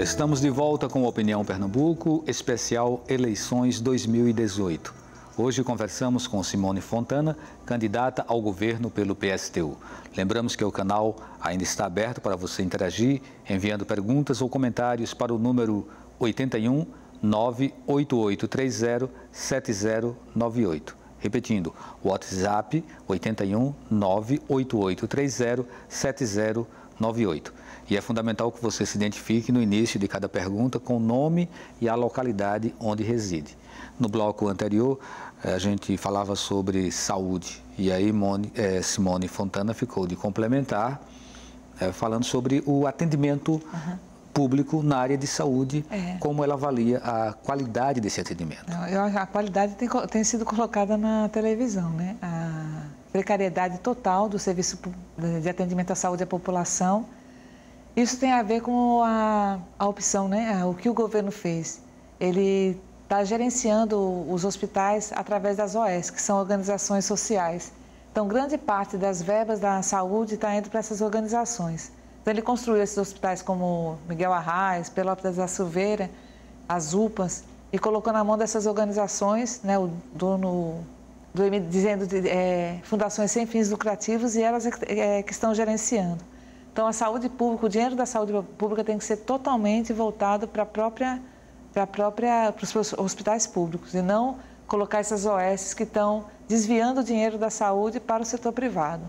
Estamos de volta com Opinião Pernambuco, especial Eleições 2018. Hoje conversamos com Simone Fontana, candidata ao governo pelo PSTU. Lembramos que o canal ainda está aberto para você interagir, enviando perguntas ou comentários para o número 81 98830 7098. Repetindo, WhatsApp 81 98830 7098. E é fundamental que você se identifique no início de cada pergunta com o nome e a localidade onde reside. No bloco anterior, a gente falava sobre saúde e aí Simone Fontana ficou de complementar, falando sobre o atendimento público na área de saúde, como ela avalia a qualidade desse atendimento. A qualidade tem sido colocada na televisão, né? A precariedade total do serviço de atendimento à saúde à população. Isso tem a ver com a opção, né? O que o governo fez. Ele está gerenciando os hospitais através das OS, que são organizações sociais. Então, grande parte das verbas da saúde está indo para essas organizações. Então, ele construiu esses hospitais como Miguel Arraes, Pelotas da Silveira, as UPAs, e colocou na mão dessas organizações, né, o dono dizendo fundações sem fins lucrativos, e elas que estão gerenciando. Então, a saúde pública, o dinheiro da saúde pública tem que ser totalmente voltado para os hospitais públicos e não colocar essas OS que estão desviando o dinheiro da saúde para o setor privado.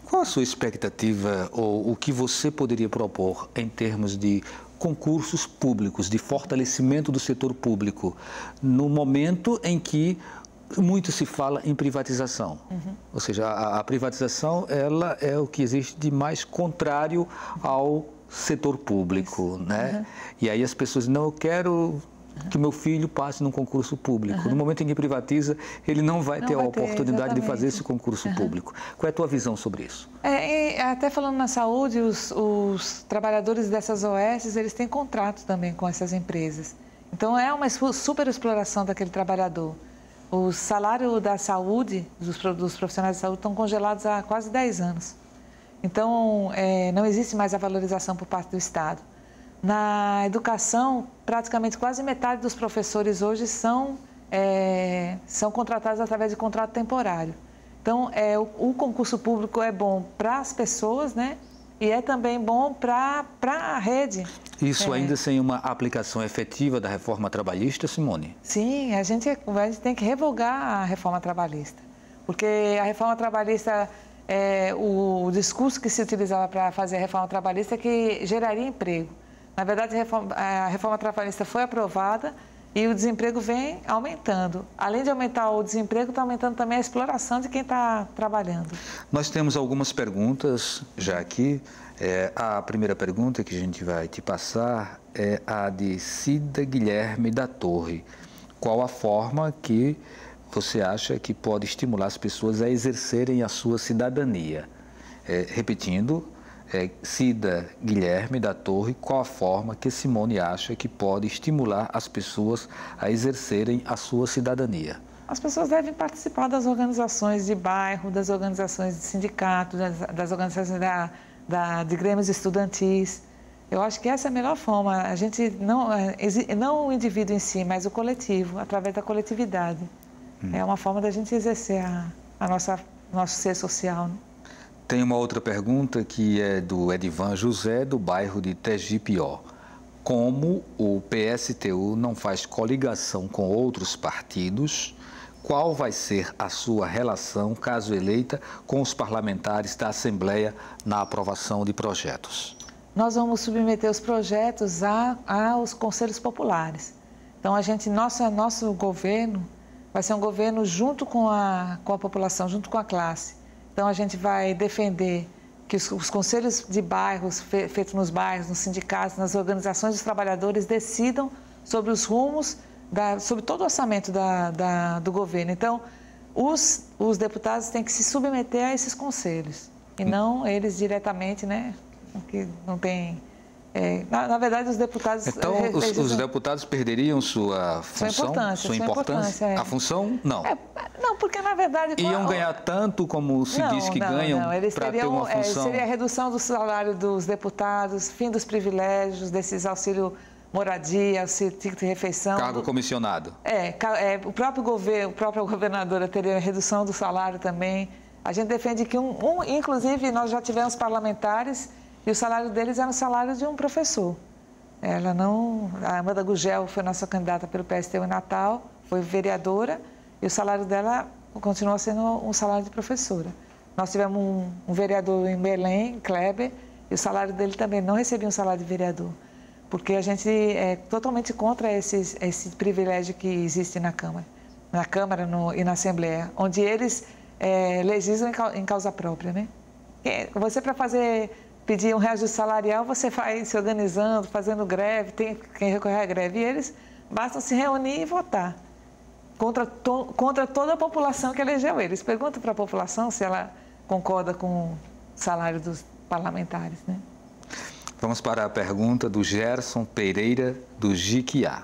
Qual a sua expectativa ou o que você poderia propor em termos de concursos públicos, de fortalecimento do setor público, no momento em que muito se fala em privatização? Ou seja, a privatização ela é o que existe de mais contrário ao setor público, né? E aí as pessoas, não, eu quero que meu filho passe num concurso público. No momento em que privatiza, ele não vai ter a oportunidade de fazer esse concurso público. Qual é a tua visão sobre isso? Até falando na saúde, os trabalhadores dessas OS, eles têm contrato também com essas empresas. Então, é uma super exploração daquele trabalhador. O salário da saúde, dos profissionais de saúde, estão congelados há quase 10 anos. Então, não existe mais a valorização por parte do Estado. Na educação, praticamente quase metade dos professores hoje são contratados através de contrato temporário. Então, o concurso público é bom para as pessoas, né? E é também bom para a rede. Isso ainda sem uma aplicação efetiva da reforma trabalhista, Simone? Sim, a gente tem que revogar a reforma trabalhista. Porque a reforma trabalhista, o discurso que se utilizava para fazer a reforma trabalhista é que geraria emprego. Na verdade, a reforma trabalhista foi aprovada e o desemprego vem aumentando. Além de aumentar o desemprego, está aumentando também a exploração de quem está trabalhando. Nós temos algumas perguntas já aqui. A primeira pergunta que a gente vai te passar é a de Cida Guilherme da Torre. Qual a forma que você acha que pode estimular as pessoas a exercerem a sua cidadania? Repetindo, Cida Guilherme da Torre, qual a forma que Simone acha que pode estimular as pessoas a exercerem a sua cidadania? As pessoas devem participar das organizações de bairro, das organizações de sindicatos, das organizações de grêmios estudantis. Eu acho que essa é a melhor forma. A gente não o indivíduo em si, mas o coletivo, através da coletividade. É uma forma da gente exercer nosso ser social, né? Tem uma outra pergunta que é do Edivan José, do bairro de Tegipió. Como o PSTU não faz coligação com outros partidos, qual vai ser a sua relação, caso eleita, com os parlamentares da Assembleia na aprovação de projetos? Nós vamos submeter os projetos aos conselhos populares. Então, nosso governo vai ser um governo junto com a população, junto com a classe. Então, a gente vai defender que os conselhos de bairros, feitos nos bairros, nos sindicatos, nas organizações dos trabalhadores, decidam sobre os rumos, sobre todo o orçamento do governo. Então, os deputados têm que se submeter a esses conselhos, e não eles diretamente, né, que não tem Na verdade, os deputados... Então, os deputados perderiam sua função, sua importância? A função, não. Não, porque, na verdade... Iam ganhar tanto como se diz que ganham para ter uma função? Seria a redução do salário dos deputados, fim dos privilégios, desses auxílio moradia, auxílio ticket de refeição. Cargo comissionado. O próprio governo, a própria governadora teria a redução do salário também. A gente defende que inclusive, nós já tivemos parlamentares e o salário deles era o salário de um professor. A Amanda Gugel foi nossa candidata pelo PSTU em Natal, foi vereadora, e o salário dela continua sendo um salário de professora. Nós tivemos um vereador em Belém, Kleber, e o salário dele também não recebia um salário de vereador, porque a gente é totalmente contra esse privilégio que existe na Câmara e na Assembleia, onde eles legislam em causa própria, né? Você, para pedir um reajuste salarial, você vai se organizando, fazendo greve, tem quem recorrer à greve. E eles bastam se reunir e votar contra toda a população que elegeu eles. Pergunta para a população se ela concorda com o salário dos parlamentares, né? Vamos para a pergunta do Gerson Pereira, do Jiquiá.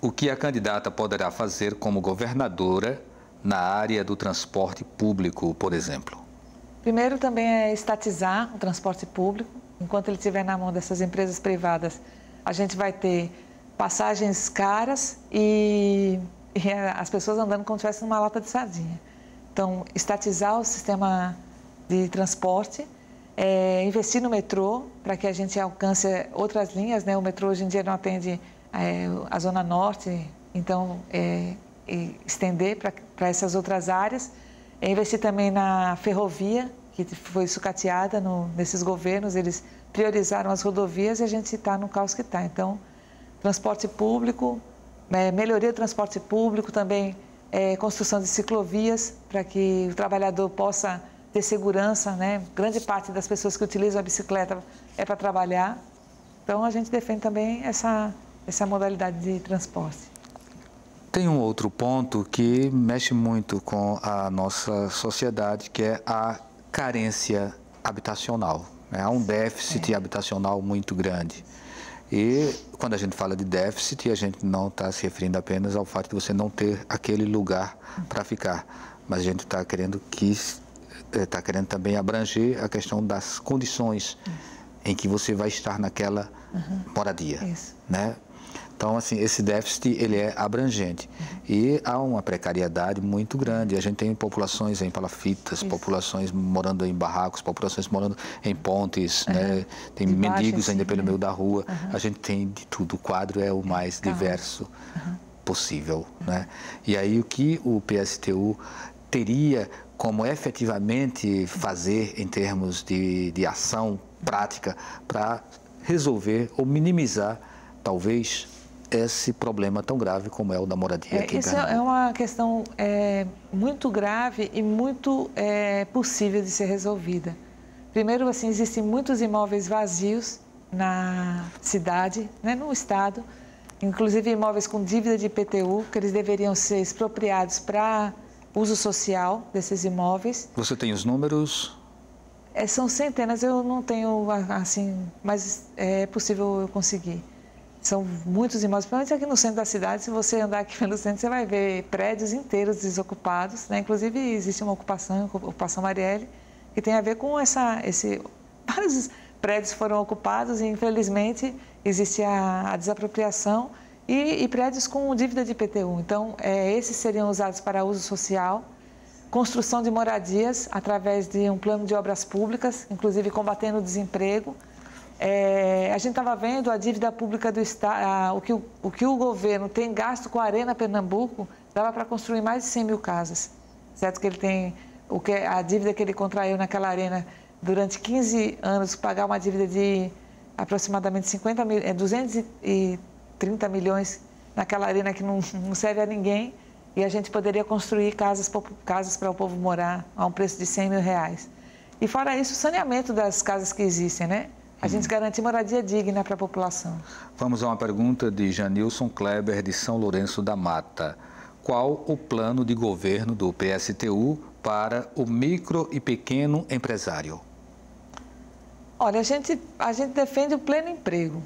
O que a candidata poderá fazer como governadora na área do transporte público, por exemplo? Primeiro, também é estatizar o transporte público. Enquanto ele estiver na mão dessas empresas privadas, a gente vai ter passagens caras e as pessoas andando como se estivessem numa lata de sardinha. Então, estatizar o sistema de transporte, investir no metrô para que a gente alcance outras linhas, né? O metrô hoje em dia não atende a Zona Norte, então estender para essas outras áreas. Investir também na ferrovia, que foi sucateada nesses governos, eles priorizaram as rodovias e a gente está no caos que está. Então, transporte público, melhoria do transporte público, também construção de ciclovias, para que o trabalhador possa ter segurança, né? Grande parte das pessoas que utilizam a bicicleta é para trabalhar. Então, a gente defende também essa modalidade de transporte. Tem um outro ponto que mexe muito com a nossa sociedade, que é a carência habitacional. Há um déficit habitacional muito grande. E quando a gente fala de déficit, a gente não está se referindo apenas ao fato de você não ter aquele lugar para ficar, mas a gente está querendo também abranger a questão das condições em que você vai estar naquela moradia, né? Então, assim, esse déficit, ele é abrangente e há uma precariedade muito grande. A gente tem populações em palafitas, populações morando em barracos, populações morando em pontes, né? Tem mendigos ainda pelo meio da rua. A gente tem de tudo. O quadro é o mais diverso possível, né? E aí, o que o PSTU teria como efetivamente fazer em termos de ação prática para resolver ou minimizar, talvez, esse problema tão grave como é o da moradia aqui em Isso Pernambuco? É uma questão muito grave e muito possível de ser resolvida. Primeiro, assim, existem muitos imóveis vazios na cidade, né, no estado, inclusive imóveis com dívida de IPTU, que eles deveriam ser expropriados para uso social desses imóveis. Você tem os números? São centenas, eu não tenho, assim, mas é possível eu conseguir. São muitos imóveis, principalmente aqui no centro da cidade. Se você andar aqui pelo centro, você vai ver prédios inteiros desocupados, né? Inclusive, existe uma ocupação Marielle, que tem a ver com vários prédios foram ocupados e, infelizmente, existe a desapropriação e prédios com dívida de IPTU. Então, esses seriam usados para uso social, construção de moradias através de um plano de obras públicas, inclusive combatendo o desemprego. A gente estava vendo a dívida pública do Estado, o que o governo tem gasto com a Arena Pernambuco, dava para construir mais de 100 mil casas. Certo que ele tem a dívida que ele contraiu naquela arena durante 15 anos, pagar uma dívida de aproximadamente 230 milhões naquela arena que não serve a ninguém, e a gente poderia construir casas para o povo morar a um preço de 100 mil reais. E fora isso, o saneamento das casas que existem, né? A gente garante moradia digna para a população. Vamos a uma pergunta de Janilson Kleber, de São Lourenço da Mata. Qual o plano de governo do PSTU para o micro e pequeno empresário? Olha, a gente defende o pleno emprego.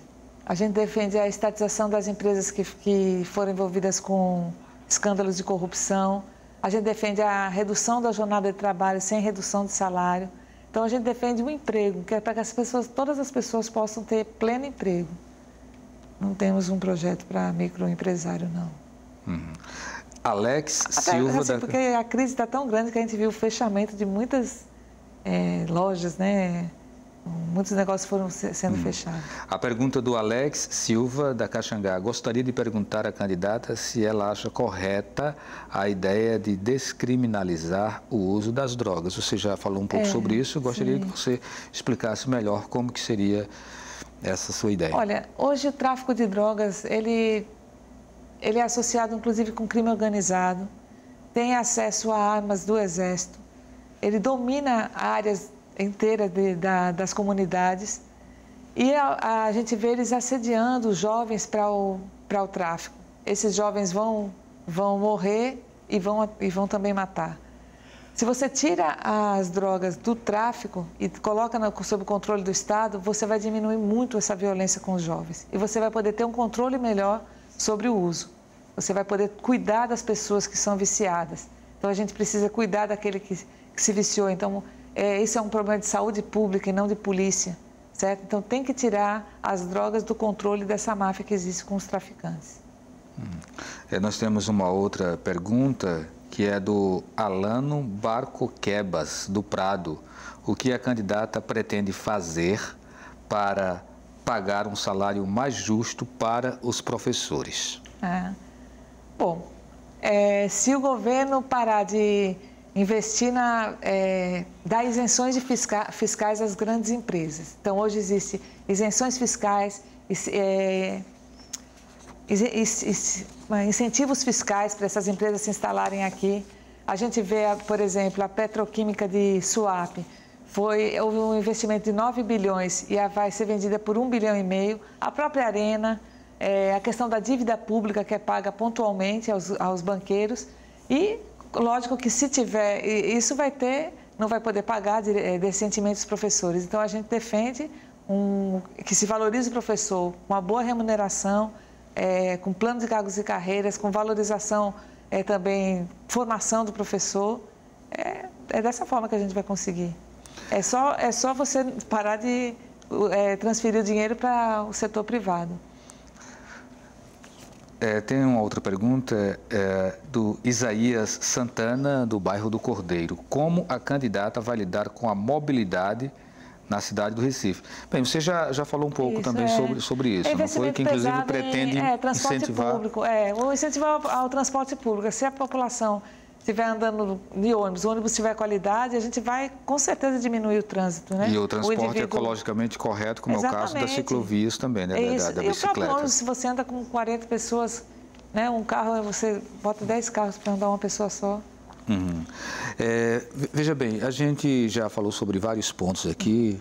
A gente defende a estatização das empresas que foram envolvidas com escândalos de corrupção. A gente defende a redução da jornada de trabalho sem redução de salário. Então, a gente defende o emprego, que é para que todas as pessoas possam ter pleno emprego. Não temos um projeto para microempresário, não. Alex Até, Silva... assim, porque a crise está tão grande que a gente viu o fechamento de muitas lojas, né? Muitos negócios foram sendo fechados. A pergunta do Alex Silva, da Caxangá. Gostaria de perguntar à candidata se ela acha correta a ideia de descriminalizar o uso das drogas. Você já falou um pouco sobre isso. Gostaria que você explicasse melhor como que seria essa sua ideia. Olha, hoje o tráfico de drogas, ele é associado inclusive com crime organizado, tem acesso a armas do Exército, ele domina áreas inteiras das comunidades e a gente vê eles assediando os jovens para o tráfico. Esses jovens vão morrer e vão também matar. Se você tira as drogas do tráfico e coloca sob o controle do Estado, você vai diminuir muito essa violência com os jovens. E você vai poder ter um controle melhor sobre o uso. Você vai poder cuidar das pessoas que são viciadas. Então, a gente precisa cuidar daquele que se viciou. Então, esse é um problema de saúde pública e não de polícia, certo? Então, tem que tirar as drogas do controle dessa máfia que existe com os traficantes. Nós temos uma outra pergunta, que é do Alano Barcoquebas, do Prado. O que a candidata pretende fazer para pagar um salário mais justo para os professores? Bom, se o governo parar de investir dar isenções fiscais às grandes empresas. Então, hoje existem isenções fiscais, incentivos fiscais para essas empresas se instalarem aqui. A gente vê, por exemplo, a petroquímica de Suape. Houve um investimento de 9 bilhões e vai ser vendida por 1,5 bilhão. A própria Arena, a questão da dívida pública que é paga pontualmente aos banqueiros. E, lógico que se tiver, isso não vai poder pagar decentemente os professores. Então, a gente defende que se valorize o professor com uma boa remuneração, com plano de cargos e carreiras, com valorização também, formação do professor. É dessa forma que a gente vai conseguir. É só você parar de transferir o dinheiro para o setor privado. Tem uma outra pergunta do Isaías Santana, do bairro do Cordeiro. Como a candidata vai lidar com a mobilidade na cidade do Recife? Bem, você já falou um pouco também sobre isso, não foi? Que inclusive pretende incentivar... Público, o incentivo ao transporte público. Se a população estiver andando de ônibus, o ônibus tiver qualidade, a gente vai com certeza diminuir o trânsito, né? E o transporte ecologicamente correto, como é o caso das ciclovias também, né? Da bicicleta. E o próprio ônibus, se você anda com 40 pessoas, né? Um carro, você bota 10 carros para andar uma pessoa só. Veja bem, a gente já falou sobre vários pontos aqui,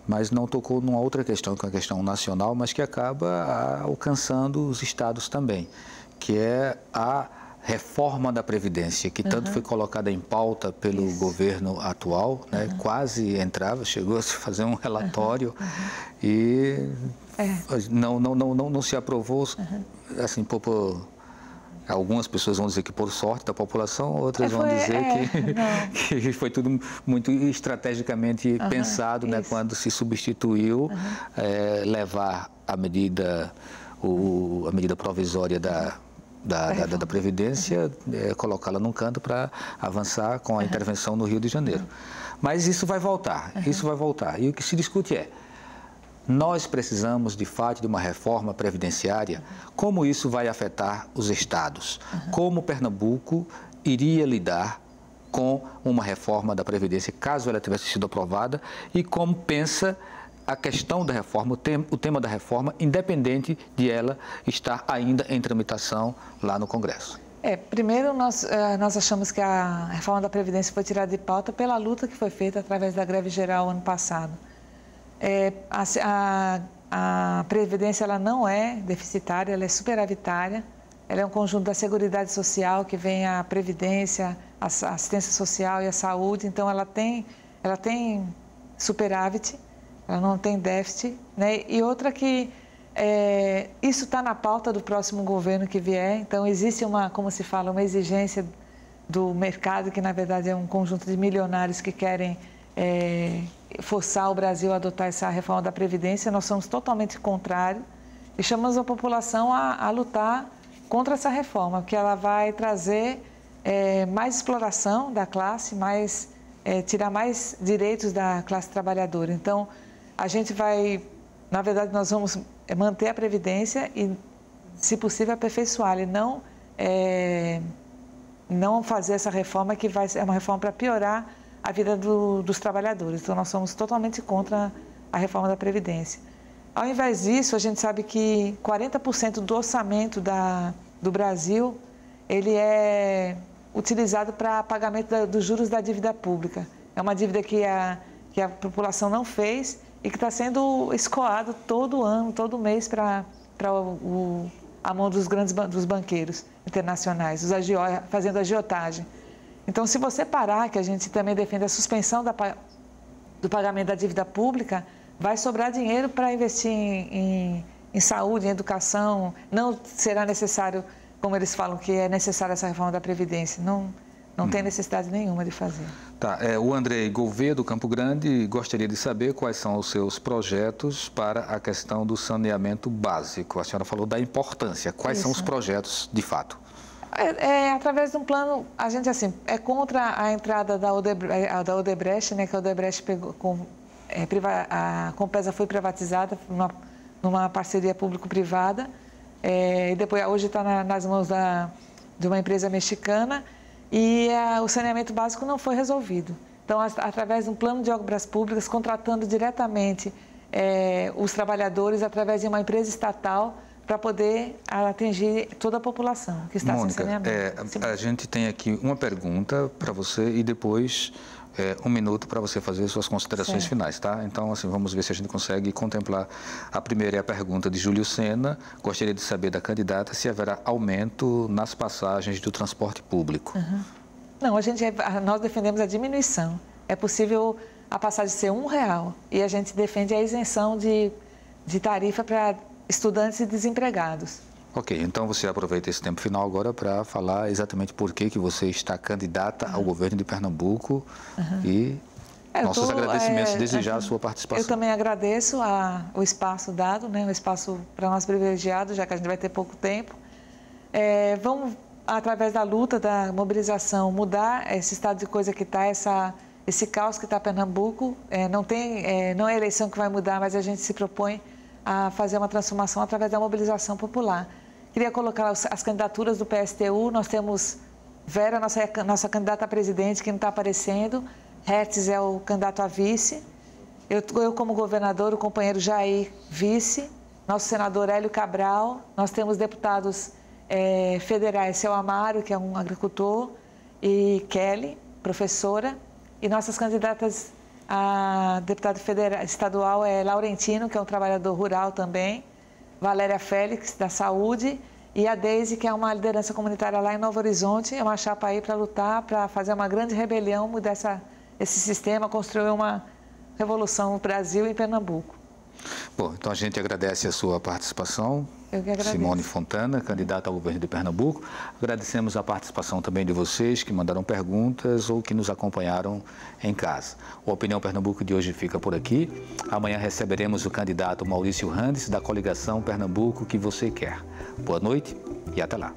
mas não tocou numa outra questão, que é uma questão nacional, mas que acaba alcançando os estados também, que é a reforma da Previdência, que tanto foi colocada em pauta pelo governo atual, né? Quase chegou a se fazer um relatório e não se aprovou, assim, algumas pessoas vão dizer que por sorte da população, outras vão dizer que foi tudo muito estrategicamente pensado, né, quando se substituiu levar a medida provisória da Previdência, colocá-la num canto para avançar com a intervenção no Rio de Janeiro. Mas isso vai voltar, E o que se discute nós precisamos, de fato, de uma reforma previdenciária. Como isso vai afetar os estados? Como Pernambuco iria lidar com uma reforma da Previdência, caso ela tivesse sido aprovada? E como pensa a questão da reforma, o tema da reforma, independente de ela estar ainda em tramitação lá no Congresso? Primeiro, nós achamos que a reforma da Previdência foi tirada de pauta pela luta que foi feita através da greve geral ano passado. A Previdência ela não é deficitária, ela é superavitária. Ela é um conjunto da Seguridade Social, que vem a Previdência, a Assistência Social e a Saúde. Então, ela tem superávit, ela não tem déficit, né? E outra que isso está na pauta do próximo governo que vier, então existe como se fala, uma exigência do mercado, que na verdade é um conjunto de milionários que querem forçar o Brasil a adotar essa reforma da Previdência. Nós somos totalmente contrários e chamamos a população a lutar contra essa reforma, porque ela vai trazer mais exploração da classe, tirar mais direitos da classe trabalhadora. Então, a gente vai, na verdade, nós vamos manter a Previdência e, se possível, aperfeiçoá-la e não fazer essa reforma que é uma reforma para piorar a vida dos trabalhadores. Então, nós somos totalmente contra a reforma da Previdência. Ao invés disso, a gente sabe que 40% do orçamento do Brasil, ele é utilizado para pagamento dos juros da dívida pública. É uma dívida que a população não fez e que está sendo escoado todo ano, todo mês para a mão dos banqueiros internacionais, fazendo agiotagem. Então, se você parar, que a gente também defende a suspensão do pagamento da dívida pública, vai sobrar dinheiro para investir em saúde, em educação. Não será necessário, como eles falam, que é necessária essa reforma da Previdência. Não tem necessidade nenhuma de fazer. Tá, o Andrei Gouveia, do Campo Grande, gostaria de saber quais são os seus projetos para a questão do saneamento básico. A senhora falou da importância. Quais são os projetos, de fato? Através de um plano, a gente é contra a entrada da Odebrecht, né, que a Odebrecht pegou, a Compesa foi privatizada numa parceria público-privada, e depois hoje está nas mãos de uma empresa mexicana, e o saneamento básico não foi resolvido. Então, através de um plano de obras públicas, contratando diretamente os trabalhadores através de uma empresa estatal, para poder atingir toda a população que está sem saneamento. A gente tem aqui uma pergunta para você e depois 1 minuto para você fazer suas considerações finais, tá? Então, vamos ver se a gente consegue contemplar. A primeira é a pergunta de Júlio Sena. Gostaria de saber da candidata se haverá aumento nas passagens do transporte público. Não, nós defendemos a diminuição. É possível a passagem ser R$1 e a gente defende a isenção de tarifa para estudantes e desempregados. Ok, então você aproveita esse tempo final agora para falar exatamente por que você está candidata ao governo de Pernambuco e nossos agradecimentos desde já a sua participação. Eu também agradeço o espaço dado, né, um espaço para nós privilegiados, já que a gente vai ter pouco tempo. Vamos, através da luta, da mobilização, mudar esse estado de coisa que está, esse caos que está Pernambuco. Não é a eleição que vai mudar, mas a gente se propõe a fazer uma transformação através da mobilização popular. Queria colocar as candidaturas do PSTU. Nós temos Vera, nossa candidata a presidente, que não está aparecendo. Hertz é o candidato a vice. Eu como governador, o companheiro Jair, vice. Nosso senador Hélio Cabral. Nós temos deputados federais, Seu Amaro, que é um agricultor, e Kelly, professora. E nossas candidatas a deputada estadual é Laurentino, que é um trabalhador rural também, Valéria Félix, da Saúde, e a Deise, que é uma liderança comunitária lá em Novo Horizonte. É uma chapa aí para lutar, para fazer uma grande rebelião, mudar esse sistema, construir uma revolução no Brasil e em Pernambuco. Bom, então a gente agradece a sua participação. Eu que agradeço. Simone Fontana, candidata ao governo de Pernambuco. Agradecemos a participação também de vocês que mandaram perguntas ou que nos acompanharam em casa. O Opinião Pernambuco de hoje fica por aqui. Amanhã receberemos o candidato Maurício Randes, da coligação Pernambuco que você quer. Boa noite e até lá.